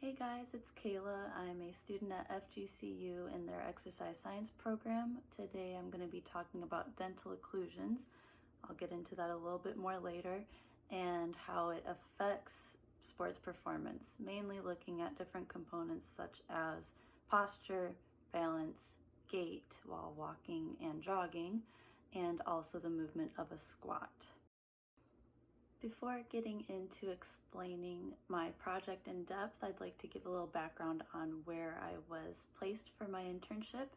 Hey guys, it's Kayla. I'm a student at FGCU in their exercise science program. Today I'm going to be talking about dental occlusions. I'll get into that a little bit more later and how it affects sports performance, mainly looking at different components such as posture, balance, gait while walking and jogging, and also the movement of a squat. Before getting into explaining my project in depth, I'd like to give a little background on where I was placed for my internship.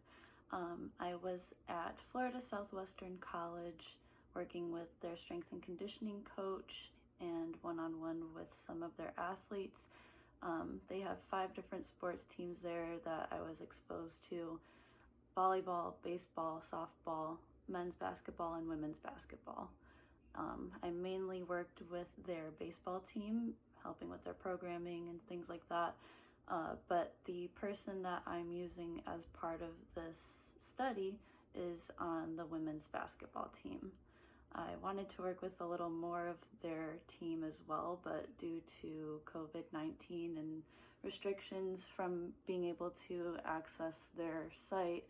I was at Florida Southwestern College working with their strength and conditioning coach and one-on-one with some of their athletes. They have 5 different sports teams there that I was exposed to: volleyball, baseball, softball, men's basketball, and women's basketball. I mainly worked with their baseball team, helping with their programming and things like that. But the person that I'm using as part of this study is on the women's basketball team. I wanted to work with a little more of their team as well, but due to COVID-19 and restrictions from being able to access their site,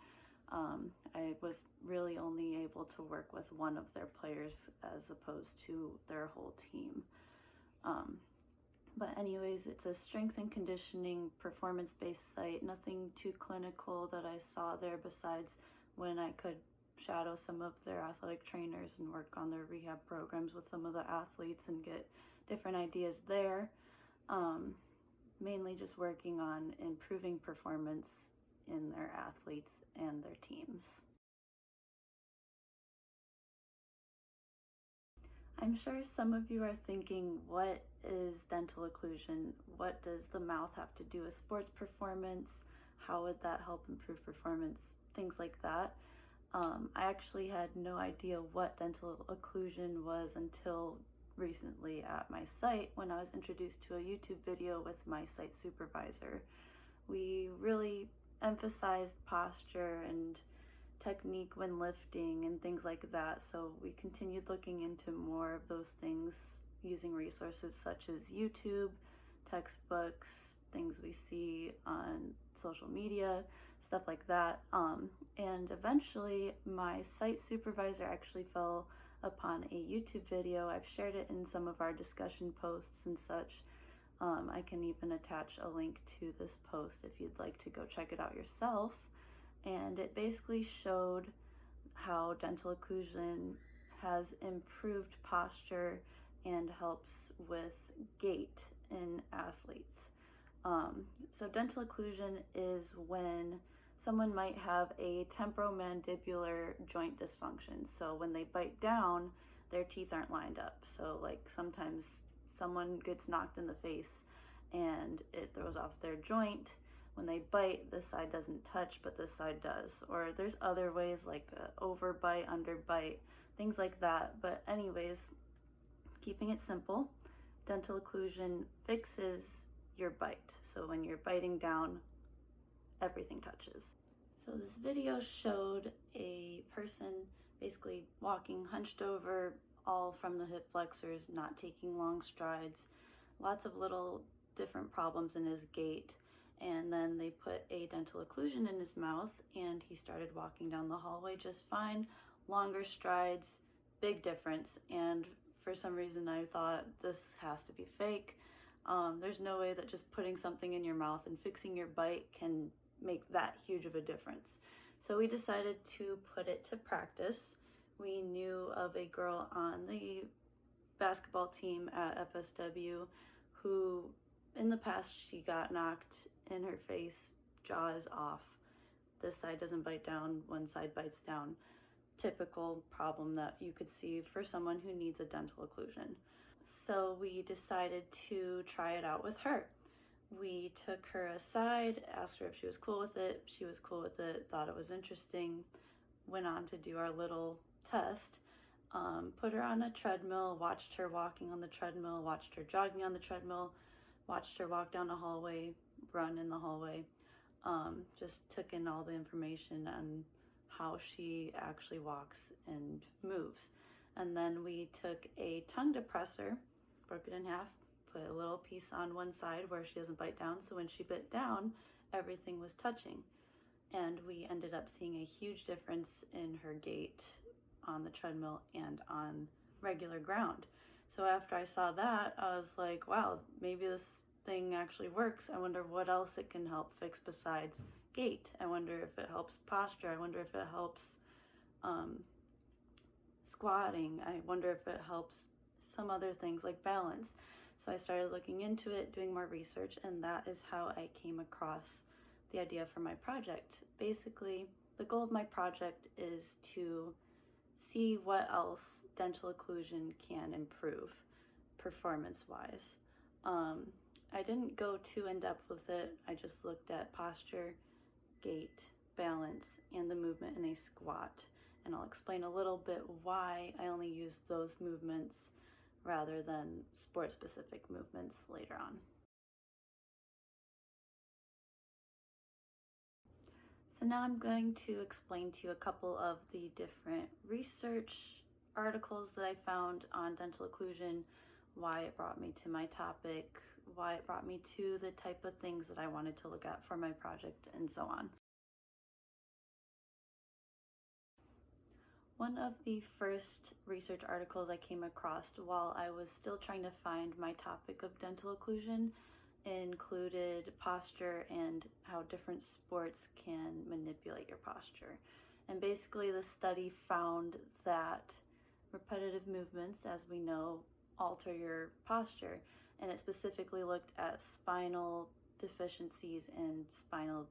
I was really only able to work with one of their players as opposed to their whole team. But anyways, it's a strength and conditioning performance-based site, nothing too clinical that I saw there besides when I could shadow some of their athletic trainers and work on their rehab programs with some of the athletes and get different ideas there. Mainly just working on improving performance in their athletes and their teams. I'm sure some of you are thinking, what is dental occlusion? What does the mouth have to do with sports performance? How would that help improve performance? Things like that. I actually had no idea what dental occlusion was until recently at my site when I was introduced to a YouTube video with my site supervisor. We really emphasized posture and technique when lifting and things like that, so we continued looking into more of those things using resources such as YouTube, textbooks, things we see on social media, stuff like that. And eventually my site supervisor actually fell upon a YouTube video. I've shared it in some of our discussion posts and such. I can even attach a link to this post if you'd like to go check it out yourself. And it basically showed how dental occlusion has improved posture and helps with gait in athletes. So dental occlusion is when someone might have a temporomandibular joint dysfunction. So when they bite down, their teeth aren't lined up. So like sometimes someone gets knocked in the face and it throws off their joint. When they bite, this side doesn't touch, but this side does. Or there's other ways like overbite, underbite, things like that. But anyways, keeping it simple, dental occlusion fixes your bite. So when you're biting down, everything touches. So this video showed a person basically walking hunched over, all from the hip flexors, not taking long strides, lots of little different problems in his gait. And then they put a dental occlusion in his mouth and he started walking down the hallway just fine, longer strides, big difference. And for some reason I thought, this has to be fake. There's no way that just putting something in your mouth and fixing your bite can make that huge of a difference. So we decided to put it to practice. We knew of a girl on the basketball team at FSW who in the past she got knocked in her face, jaw is off. This side doesn't bite down, one side bites down. Typical problem that you could see for someone who needs a dental occlusion. So we decided to try it out with her. We took her aside, asked her if she was cool with it. She was cool with it, thought it was interesting, went on to do our little test. Put her on a treadmill, watched her walking on the treadmill, watched her jogging on the treadmill, watched her walk down the hallway, run in the hallway. Just took in all the information on how she actually walks and moves. And then we took a tongue depressor, broke it in half, put a little piece on one side where she doesn't bite down, so when she bit down, everything was touching. And we ended up seeing a huge difference in her gait on the treadmill and on regular ground. So after I saw that, I was like, wow, maybe this thing actually works. I wonder what else it can help fix besides gait. I wonder if it helps posture. I wonder if it helps squatting. I wonder if it helps some other things like balance. So I started looking into it, doing more research, and that is how I came across the idea for my project. Basically, the goal of my project is to see what else dental occlusion can improve performance-wise. I didn't go too in-depth with it. I just looked at posture, gait, balance, and the movement in a squat. And I'll explain a little bit why I only use those movements rather than sport-specific movements later on. So now I'm going to explain to you a couple of the different research articles that I found on dental occlusion, why it brought me to my topic, why it brought me to the type of things that I wanted to look at for my project, and so on. One of the first research articles I came across while I was still trying to find my topic of dental occlusion included posture and how different sports can manipulate your posture. And basically the study found that repetitive movements, as we know, alter your posture. And it specifically looked at spinal deficiencies and spinal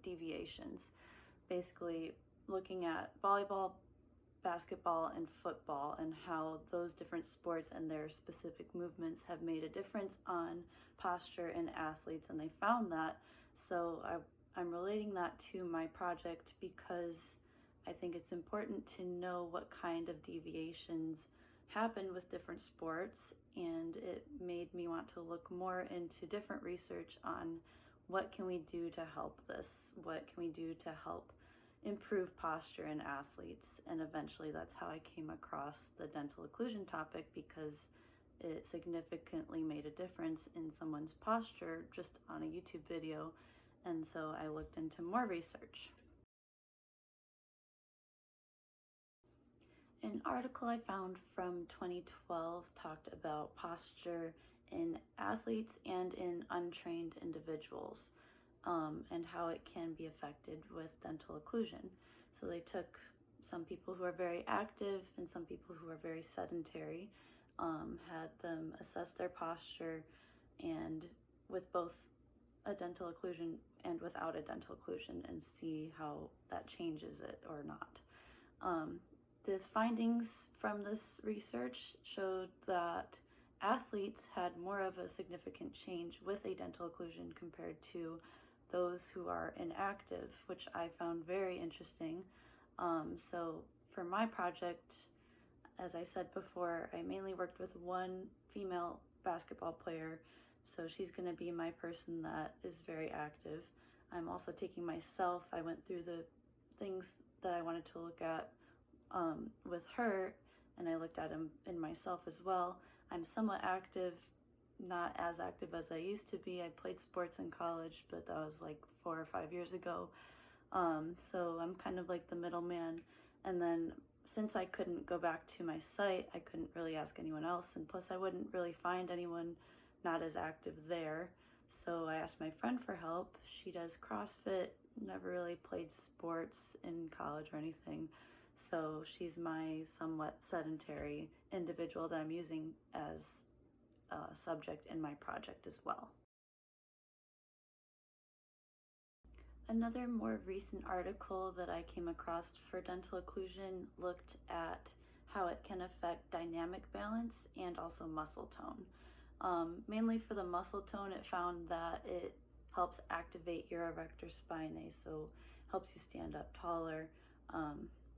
deviations. Basically looking at volleyball, basketball, and football, and how those different sports and their specific movements have made a difference on posture in athletes, and they found that. So I'm relating that to my project because I think it's important to know what kind of deviations happen with different sports, and it made me want to look more into different research on what can we do to help this, what can we do to help improve posture in athletes. And eventually that's how I came across the dental occlusion topic, because it significantly made a difference in someone's posture just on a YouTube video. And so I looked into more research. An article I found from 2012 talked about posture in athletes and in untrained individuals, and how it can be affected with dental occlusion. So they took some people who are very active and some people who are very sedentary, had them assess their posture, and with both a dental occlusion and without a dental occlusion, and see how that changes it or not. The findings from this research showed that athletes had more of a significant change with a dental occlusion compared to those who are inactive, which I found very interesting. So for my project, as I said before, I mainly worked with one female basketball player, so she's going to be my person that is very active. I'm also taking myself. I went through the things that I wanted to look at with her, and I looked at them in myself as well. I'm somewhat active, not as active as I used to be. I played sports in college, but that was like 4 or 5 years ago. So I'm kind of like the middleman. And then since I couldn't go back to my site, I couldn't really ask anyone else. And plus I wouldn't really find anyone not as active there. So I asked my friend for help. She does CrossFit, never really played sports in college or anything. So she's my somewhat sedentary individual that I'm using as a subject in my project as well. Another more recent article that I came across for dental occlusion looked at how it can affect dynamic balance and also muscle tone. Mainly for the muscle tone, it found that it helps activate your erector spinae, so helps you stand up taller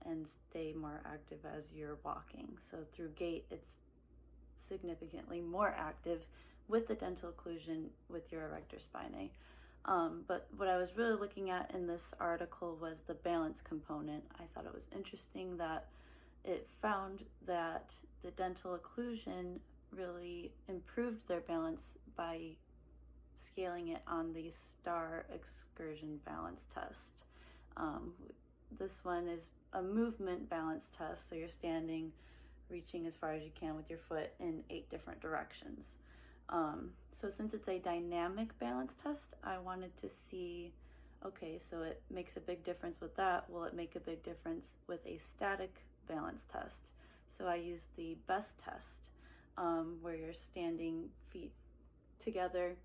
and stay more active as you're walking. So through Gait, it's significantly more active with the dental occlusion with your erector spinae. But what I was really looking at in this article was the balance component. I thought it was interesting that it found that the dental occlusion really improved their balance by scaling it on the STAR excursion balance test. This one is a movement balance test, so you're standing, reaching as far as you can with your foot in 8 different directions. So since it's a dynamic balance test, I wanted to see, okay, so it makes a big difference with that. Will it make a big difference with a static balance test? So I used the BEST test, where you're standing feet together,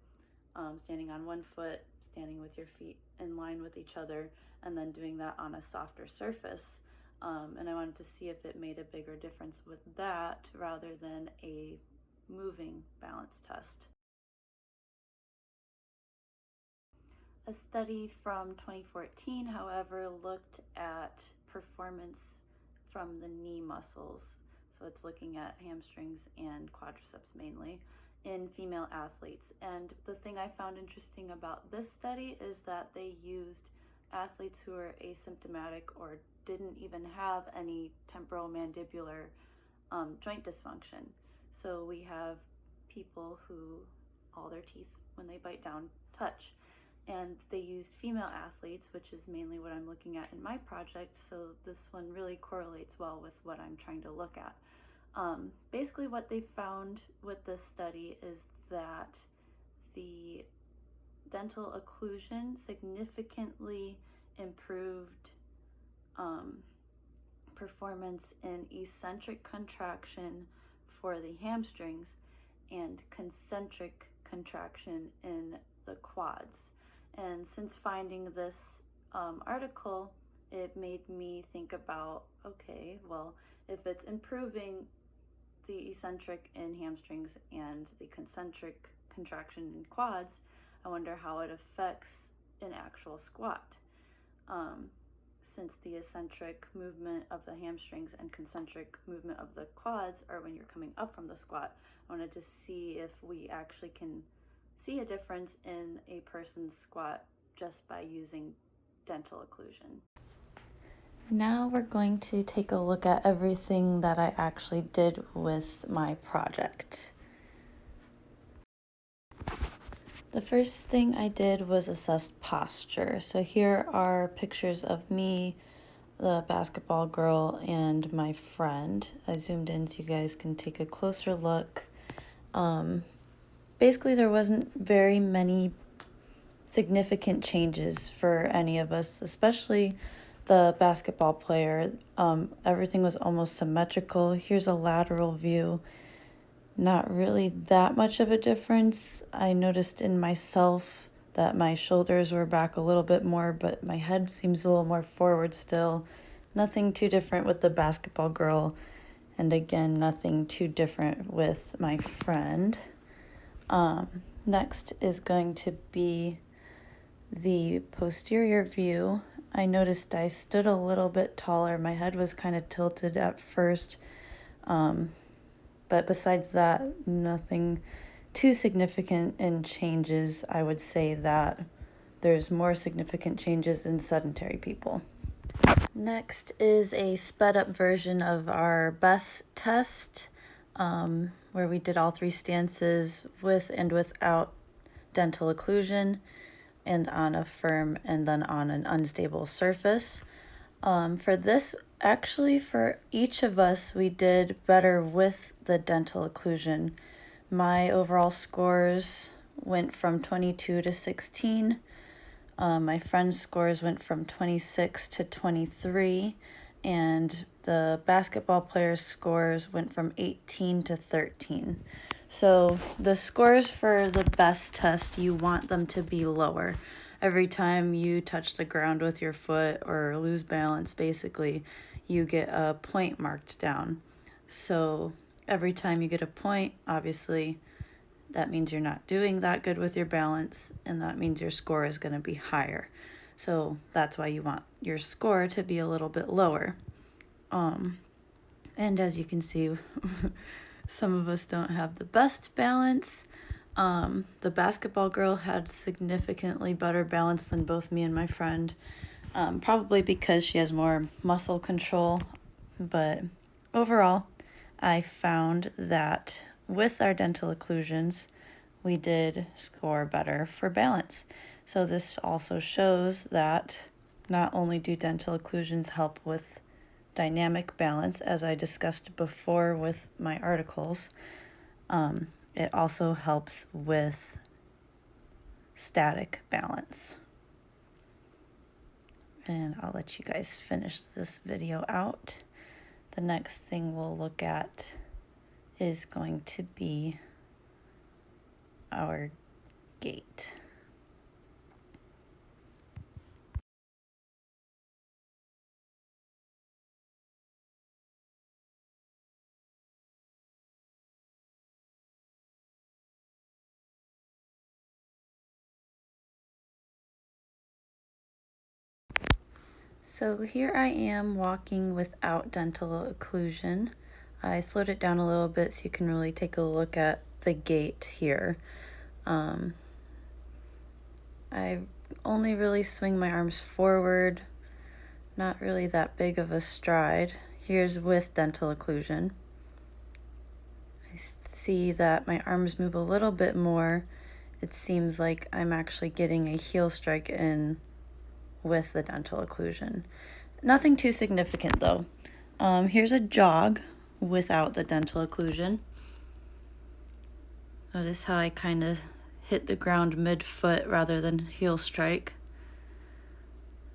standing on one foot, standing with your feet in line with each other, and then doing that on a softer surface. And I wanted to see if it made a bigger difference with that rather than a moving balance test. A study from 2014, however, looked at performance from the knee muscles. So it's looking at hamstrings and quadriceps mainly in female athletes. And the thing I found interesting about this study is that they used athletes who are asymptomatic or didn't even have any temporomandibular joint dysfunction. So we have people who all their teeth, when they bite down, touch. And they used female athletes, which is mainly what I'm looking at in my project, so this one really correlates well with what I'm trying to look at. Basically what they found with this study is that the dental occlusion significantly improved performance in eccentric contraction for the hamstrings and concentric contraction in the quads. And since finding this article, it made me think about, okay, well, if it's improving the eccentric in hamstrings and the concentric contraction in quads, I wonder how it affects an actual squat. Since the eccentric movement of the hamstrings and concentric movement of the quads are when you're coming up from the squat, I wanted to see if we actually can see a difference in a person's squat just by using dental occlusion. Now we're going to take a look at everything that I actually did with my project. The first thing I did was assess posture. So here are pictures of me, the basketball girl, and my friend. I zoomed in so you guys can take a closer look. Basically, there wasn't very many significant changes for any of us, especially the basketball player. Everything was almost symmetrical. Here's a lateral view. Not really that much of a difference. I noticed in myself that my shoulders were back a little bit more, but my head seems a little more forward still. Nothing too different with the basketball girl. And again, nothing too different with my friend. Next is going to be the posterior view. I noticed I stood a little bit taller. My head was kind of tilted at first. But besides that, nothing too significant in changes. I would say that there's more significant changes in sedentary people. Next is a sped up version of our BEST test, where we did all 3 stances with and without dental occlusion and on a firm and then on an unstable surface. For this, actually, for each of us, we did better with the dental occlusion. My overall scores went from 22 to 16. My friend's scores went from 26 to 23. And the basketball player's scores went from 18 to 13. So the scores for the BEST test, you want them to be lower. Every time you touch the ground with your foot or lose balance, basically, you get a point marked down. So every time you get a point, obviously, that means you're not doing that good with your balance, and that means your score is going to be higher. So that's why you want your score to be a little bit lower. And as you can see, some of us don't have the best balance. The basketball girl had significantly better balance than both me and my friend, probably because she has more muscle control. But overall, I found that with our dental occlusions, we did score better for balance. So this also shows that not only do dental occlusions help with dynamic balance, as I discussed before with my articles, it also helps with static balance. And I'll let you guys finish this video out. The next thing we'll look at is going to be our gait. So here I am walking without dental occlusion. I slowed it down a little bit so you can really take a look at the gait here. I only really swing my arms forward, not really that big of a stride. Here's with dental occlusion. I see that my arms move a little bit more. It seems like I'm actually getting a heel strike in with the dental occlusion. Nothing too significant though. Here's a jog without the dental occlusion. Notice how I kind of hit the ground mid-foot rather than heel strike.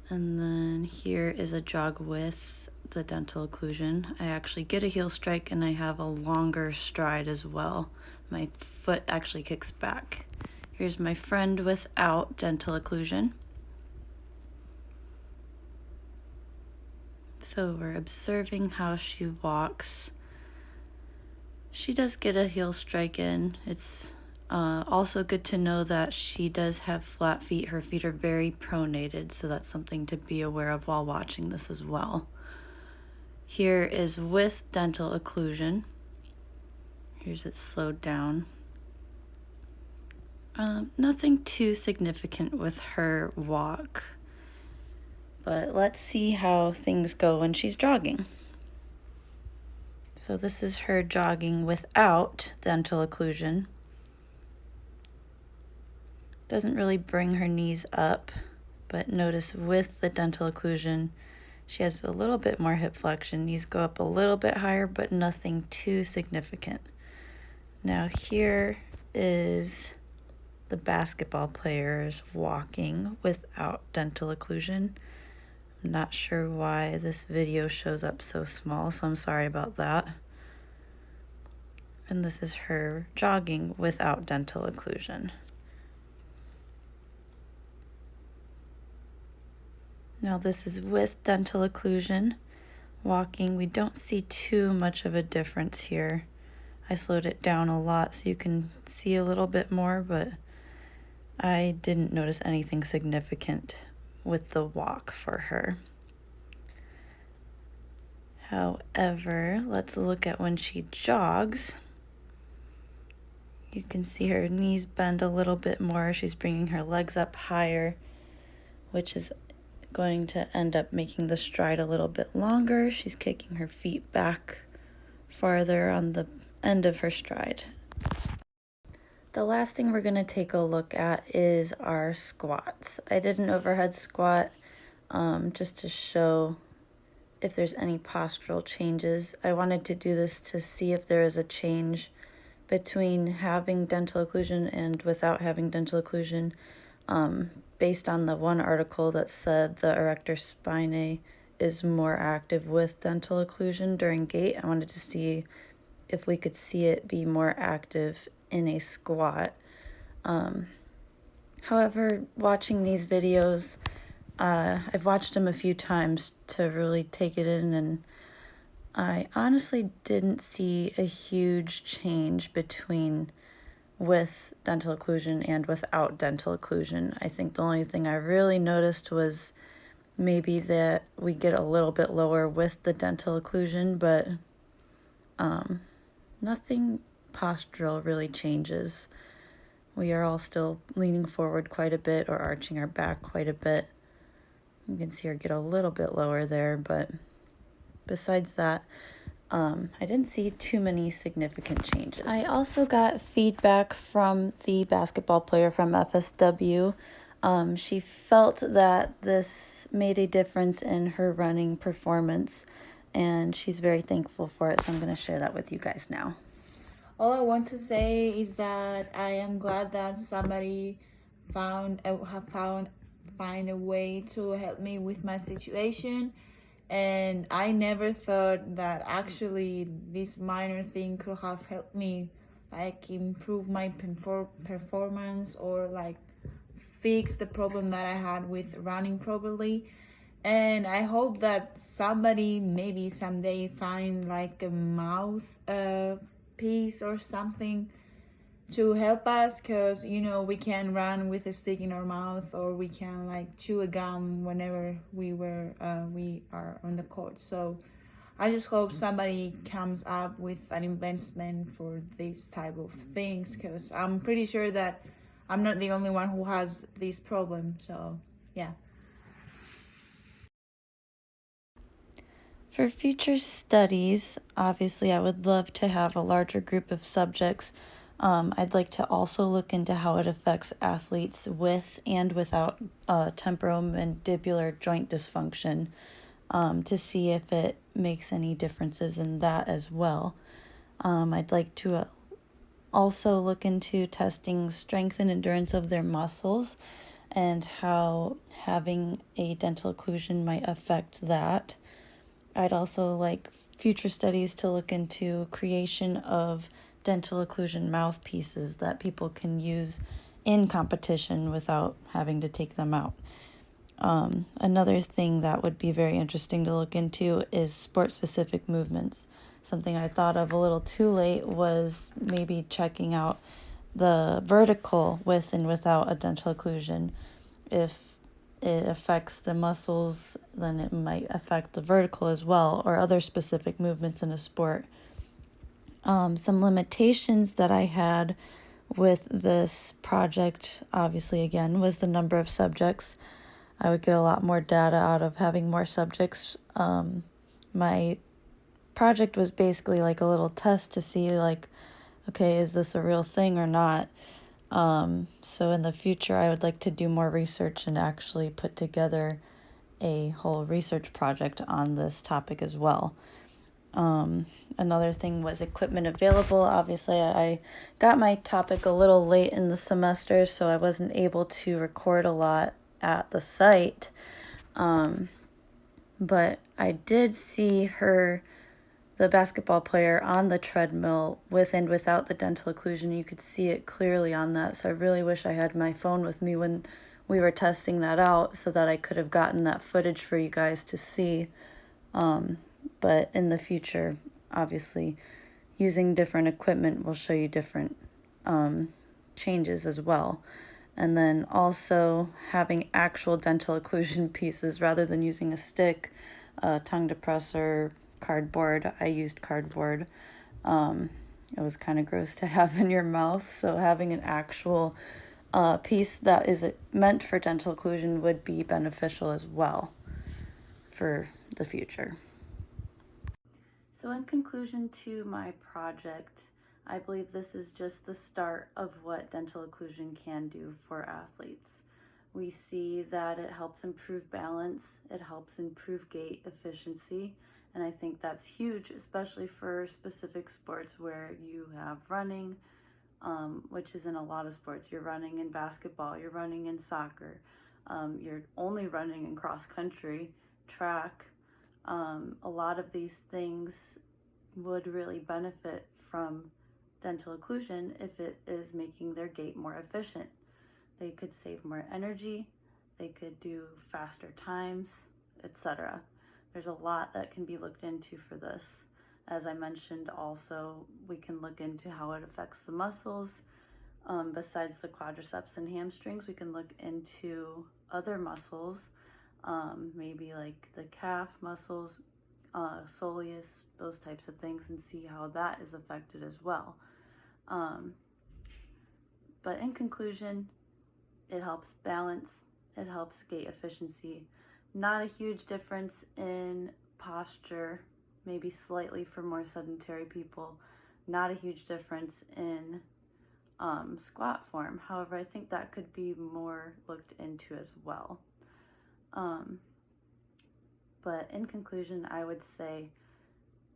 And then here is a jog with the dental occlusion. I actually get a heel strike and I have a longer stride as well. My foot actually kicks back. Here's my friend without dental occlusion. So we're observing how she walks. She does get a heel strike in. It's also good to know that she does have flat feet. Her feet are very pronated, so that's something to be aware of while watching this as well. Here is with dental occlusion. Here's it slowed down. Nothing too significant with her walk, but let's see how things go when she's jogging. So this is her jogging without dental occlusion. Doesn't really bring her knees up, but notice with the dental occlusion, she has a little bit more hip flexion. Knees go up a little bit higher, but nothing too significant. Now here is the basketball players walking without dental occlusion. I'm not sure why this video shows up so small, so I'm sorry about that. And this is her jogging without dental occlusion. Now this is with dental occlusion. Walking, we don't see too much of a difference here. I slowed it down a lot so you can see a little bit more, but I didn't notice anything significant with the walk for her. However, let's look at when she jogs. You can see her knees bend a little bit more. She's bringing her legs up higher, which is going to end up making the stride a little bit longer. She's kicking her feet back farther on the end of her stride. The last thing we're going to take a look at is our squats. I did an overhead squat just to show if there's any postural changes. I wanted to do this to see if there is a change between having dental occlusion and without having dental occlusion. Based on the one article that said the erector spinae is more active with dental occlusion during gait, I wanted to see if we could see it be more active in a squat. However, watching these videos, I've watched them a few times to really take it in, and I honestly didn't see a huge change between with dental occlusion and without dental occlusion. I think the only thing I really noticed was maybe that we get a little bit lower with the dental occlusion, but nothing postural really changes. We are all still leaning forward quite a bit or arching our back quite a bit. You can see her get a little bit lower there, but besides that, I didn't see too many significant changes. I also got feedback from the basketball player from FSW. She felt that this made a difference in her running performance, and she's very thankful for it, so I'm going to share that with you guys now. All I want to say is that I am glad that somebody find a way to help me with my situation, and I never thought that actually this minor thing could have helped me like improve my performance or like fix the problem that I had with running properly. And I hope that somebody maybe someday find like a mouth piece or something to help us, because you know we can run with a stick in our mouth, or we can like chew a gum whenever we are on the court. So I just hope somebody comes up with an investment for this type of things, because I'm pretty sure that I'm not the only one who has this problem. So yeah. For future studies, obviously, I would love to have a larger group of subjects. I'd like to also look into how it affects athletes with and without temporomandibular joint dysfunction, to see if it makes any differences in that as well. I'd like to also look into testing strength and endurance of their muscles and how having a dental occlusion might affect that. I'd also like future studies to look into creation of dental occlusion mouthpieces that people can use in competition without having to take them out. Another thing that would be very interesting to look into is sport-specific movements. Something I thought of a little too late was maybe checking out the vertical with and without a dental occlusion. If it affects the muscles, then it might affect the vertical as well, or other specific movements in a sport. Some limitations that I had with this project, obviously, again, was the number of subjects. I would get a lot more data out of having more subjects. My project was basically like a little test to see, like, okay, is this a real thing or not? So in the future, I would like to do more research and actually put together a whole research project on this topic as well. Another thing was equipment available. Obviously, I got my topic a little late in the semester, so I wasn't able to record a lot at the site. But I did see the basketball player, on the treadmill with and without the dental occlusion. You could see it clearly on that. So I really wish I had my phone with me when we were testing that out so that I could have gotten that footage for you guys to see. But in the future, obviously, using different equipment will show you different changes as well. And then also having actual dental occlusion pieces rather than using a stick, tongue depressor, cardboard. I used cardboard. It was kind of gross to have in your mouth, so having an actual piece that is meant for dental occlusion would be beneficial as well for the future. So in conclusion to my project, I believe this is just the start of what dental occlusion can do for athletes. We see that it helps improve balance, it helps improve gait efficiency, and I think that's huge, especially for specific sports where you have running, which is in a lot of sports. You're running in basketball, you're running in soccer, you're only running in cross country, track. A lot of these things would really benefit from dental occlusion if it is making their gait more efficient. They could save more energy, they could do faster times, etc. There's a lot that can be looked into for this. As I mentioned, also, we can look into how it affects the muscles. Besides the quadriceps and hamstrings, we can look into other muscles, maybe like the calf muscles, soleus, those types of things, and see how that is affected as well. But in conclusion, it helps balance, it helps gait efficiency. Not a huge difference in posture, maybe slightly for more sedentary people, not a huge difference in squat form. However, I think that could be more looked into as well. But in conclusion, I would say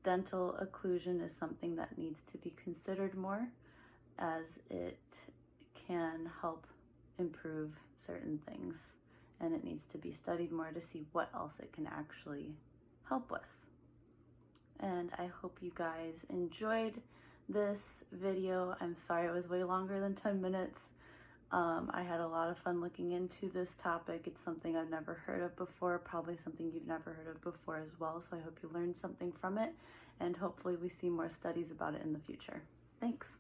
dental occlusion is something that needs to be considered more, as it can help improve certain things, and it needs to be studied more to see what else it can actually help with. And I hope you guys enjoyed this video. I'm sorry it was way longer than 10 minutes. I had a lot of fun looking into this topic. It's something I've never heard of before, probably something you've never heard of before as well. So I hope you learned something from it, and hopefully we see more studies about it in the future. Thanks.